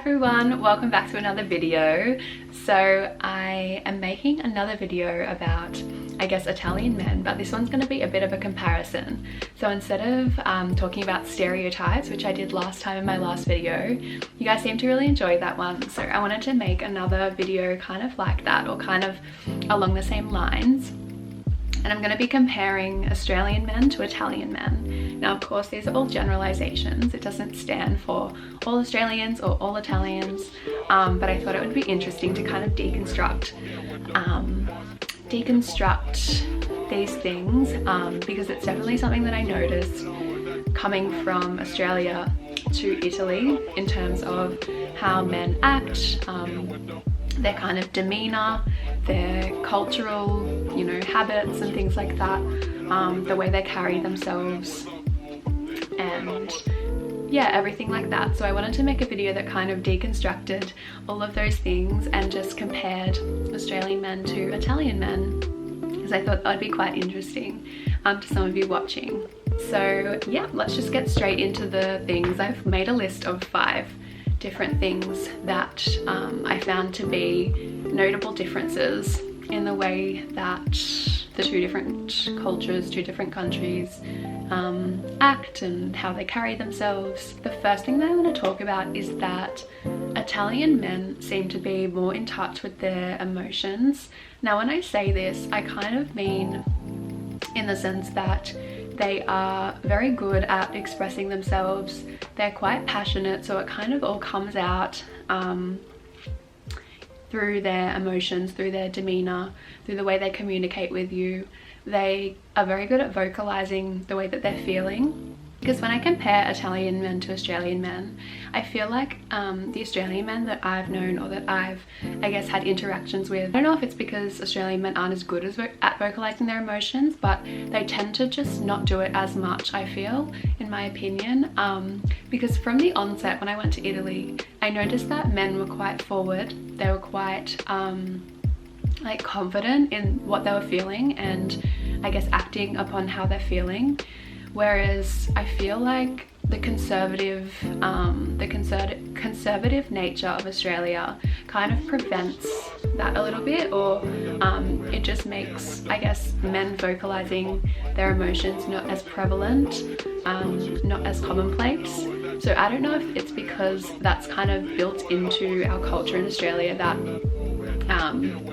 everyone, welcome back to another video. So I am making another video about, I guess, Italian men, but this one's going to be a bit of a comparison. So instead of talking about stereotypes, which I did last time in my last video, you guys seem to really enjoy that one, so I wanted to make another video kind of like that, or kind of along the same lines. And I'm going to be comparing Australian men to Italian men. Now, of course, these are all generalizations. It doesn't stand for all Australians or all Italians, but I thought it would be interesting to kind of deconstruct these things, because it's definitely something that I noticed coming from Australia to Italy in terms of how men act, their kind of demeanor, their cultural, you know, habits and things like that, the way they carry themselves, and yeah, everything like that. So I wanted to make a video that kind of deconstructed all of those things and just compared Australian men to Italian men, because I thought that would be quite interesting to some of you watching. So yeah, let's just get straight into the things. I've made a list of 5 different things that I found to be notable differences in the way that the 2 different cultures, 2 different countries act and how they carry themselves. The first thing that I want to talk about is that Italian men seem to be more in touch with their emotions. Now, when I say this, I kind of mean in the sense that they are very good at expressing themselves. They're quite passionate, so it kind of all comes out through their emotions, through their demeanor, through the way they communicate with you. They are very good at vocalizing the way that they're feeling. Because when I compare Italian men to Australian men, I feel like the Australian men that I've known, or that I've, I guess, had interactions with, I don't know if it's because Australian men aren't as good at vocalizing their emotions, but they tend to just not do it as much, I feel, in my opinion. Because from the onset, when I went to Italy, I noticed that men were quite forward. They were quite like confident in what they were feeling, and I guess acting upon how they're feeling. Whereas I feel like the conservative nature of Australia kind of prevents that a little bit, or it just makes, I guess, men vocalizing their emotions not as prevalent, not as commonplace. So I don't know if it's because that's kind of built into our culture in Australia, that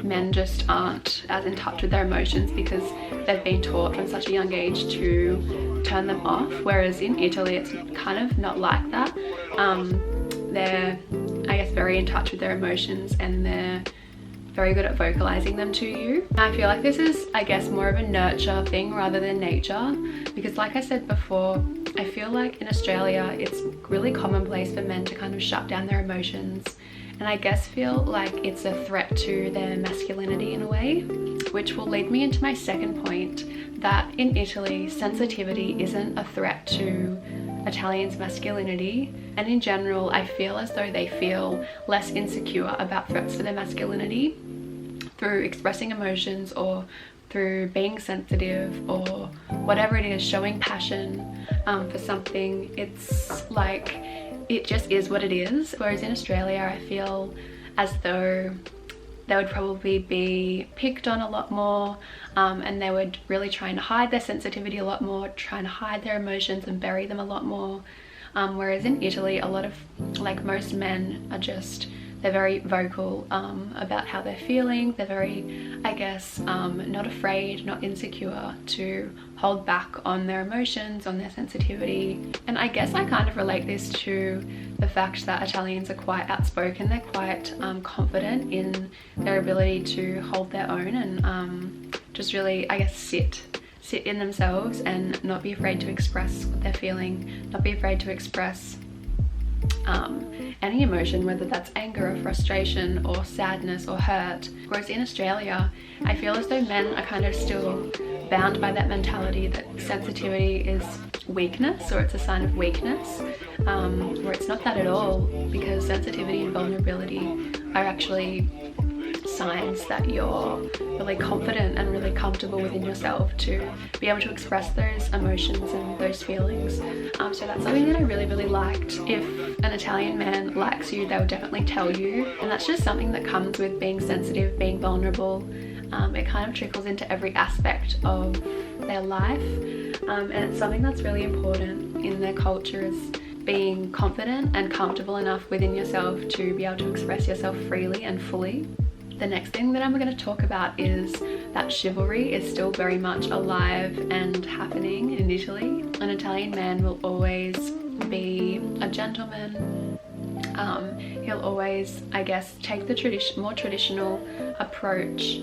men just aren't as in touch with their emotions because they've been taught from such a young age to turn them off, whereas in Italy it's kind of not like that. They're, I guess, very in touch with their emotions, and they're very good at vocalizing them to you. And I feel like this is, I guess, more of a nurture thing rather than nature, because like I said before, I feel like in Australia it's really commonplace for men to kind of shut down their emotions, and I guess feel like it's a threat to their masculinity in a way, which will lead me into my second point, that in Italy, sensitivity isn't a threat to Italians' masculinity, and in general I feel as though they feel less insecure about threats for their masculinity through expressing emotions, or through being sensitive, or whatever it is, showing passion for something. It's like, it just is what it is. Whereas in Australia, I feel as though they would probably be picked on a lot more, and they would really try to hide their sensitivity a lot more, trying to hide their emotions and bury them a lot more. Whereas in Italy, a lot of, like, most men are just, they're very vocal about how they're feeling. They're very, I guess, not afraid, not insecure to hold back on their emotions, on their sensitivity. And I guess I kind of relate this to the fact that Italians are quite outspoken. They're quite confident in their ability to hold their own, and just really, I guess, sit in themselves and not be afraid to express what they're feeling, not be afraid to express any emotion, whether that's anger or frustration or sadness or hurt. Whereas in Australia, I feel as though men are kind of still bound by that mentality that sensitivity is weakness, or it's a sign of weakness, where it's not that at all, because sensitivity and vulnerability are actually signs that you're really confident and really comfortable within yourself to be able to express those emotions and those feelings. So that's something that I really liked. If an Italian man likes you, they'll definitely tell you, and that's just something that comes with being sensitive, being vulnerable. It kind of trickles into every aspect of their life, and it's something that's really important in their culture, is being confident and comfortable enough within yourself to be able to express yourself freely and fully. The next thing that I'm going to talk about is that chivalry is still very much alive and happening in Italy. An Italian man will always be a gentleman. He'll always, I guess, take the more traditional approach,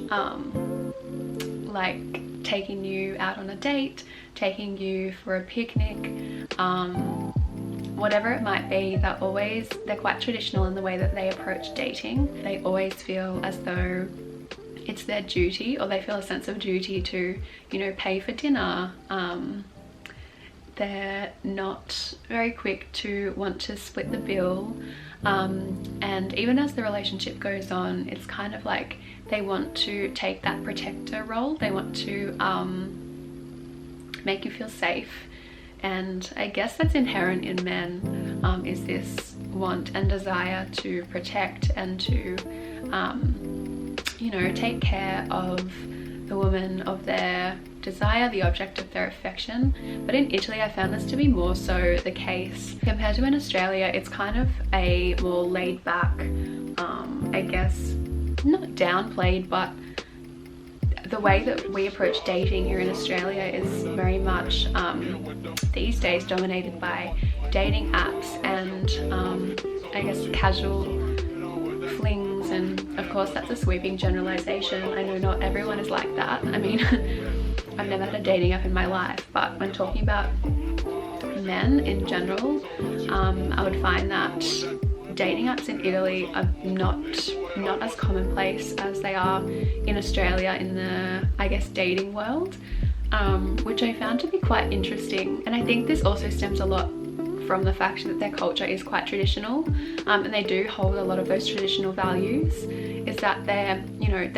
like taking you out on a date, taking you for a picnic, whatever it might be. They're quite traditional in the way that they approach dating. They always feel as though it's their duty, or they feel a sense of duty to, you know, pay for dinner. They're not very quick to want to split the bill, and even as the relationship goes on, it's kind of like they want to take that protector role. They want to make you feel safe, and I guess that's inherent in men, is this want and desire to protect and to you know, take care of the woman of their desire, the object of their affection. But in Italy, I found this to be more so the case. Compared to in Australia, it's kind of a more laid back, I guess, not downplayed, but the way that we approach dating here in Australia is very much these days dominated by dating apps and I guess casual flings, and of course that's a sweeping generalization. I know not everyone is like that. I mean, I've never had a dating app in my life, but when talking about men in general, I would find that dating apps in Italy are not as commonplace as they are in Australia in the, I guess, dating world, which I found to be quite interesting. And I think this also stems a lot from the fact that their culture is quite traditional, and they do hold a lot of those traditional values, is that they're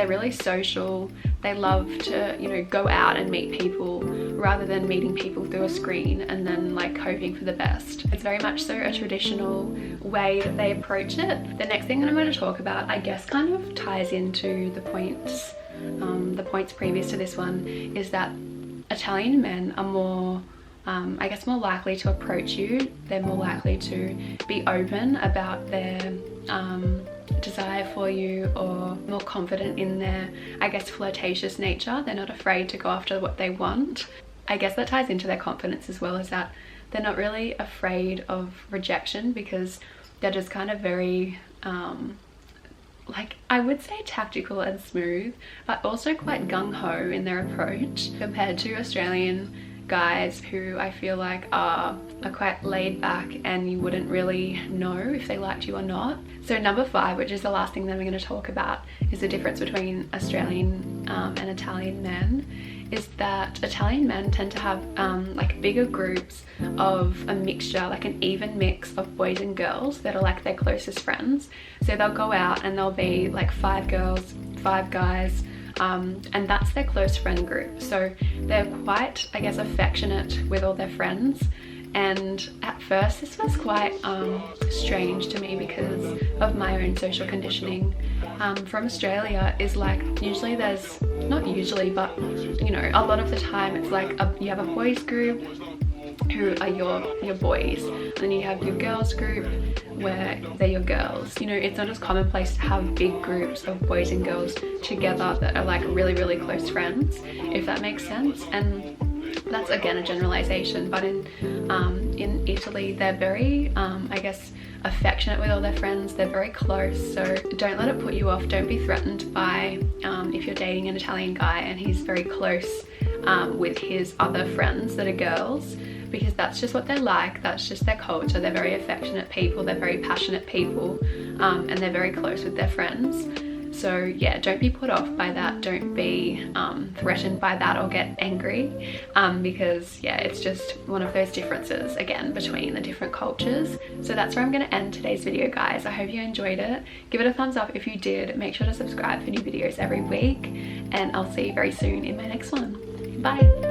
really social. They love to, you know, go out and meet people rather than meeting people through a screen and then like hoping for the best. It's very much so a traditional way that they approach it. The next thing that I'm going to talk about, I guess, kind of ties into the points previous to this one, is that Italian men are more I guess more likely to approach you. They're more likely to be open about their desire for you, or more confident in their, I guess, flirtatious nature. They're not afraid to go after what they want. I guess that ties into their confidence as well, as that they're not really afraid of rejection, because they're just kind of very like, I would say tactical and smooth, but also quite gung-ho in their approach, compared to Australian guys who I feel like are quite laid back and you wouldn't really know if they liked you or not. So number 5, which is the last thing that I'm going to talk about, is the difference between Australian and Italian men, is that Italian men tend to have like bigger groups of a mixture, like an even mix of boys and girls that are like their closest friends. So they'll go out and there'll be like 5 girls, 5 guys, and that's their close friend group. So they're quite, I guess, affectionate with all their friends. And at first this was quite strange to me because of my own social conditioning from Australia. Is like, usually there's, not usually, but you know, a lot of the time it's like you have a boys group who are your boys, and then you have your girls group where they're your girls. You know, it's not as commonplace to have big groups of boys and girls together that are like really, really close friends, if that makes sense. And that's again a generalization, but in Italy they're very I guess affectionate with all their friends. They're very close, so don't let it put you off. Don't be threatened by if you're dating an Italian guy and he's very close with his other friends that are girls, because that's just what they're like. That's just their culture. They're very affectionate people, they're very passionate people, and they're very close with their friends. So yeah, don't be put off by that, don't be threatened by that or get angry, because yeah, it's just one of those differences again between the different cultures. So that's where I'm going to end today's video, guys. I hope you enjoyed it. Give it a thumbs up if you did. Make sure to subscribe for new videos every week, and I'll see you very soon in my next one. Bye.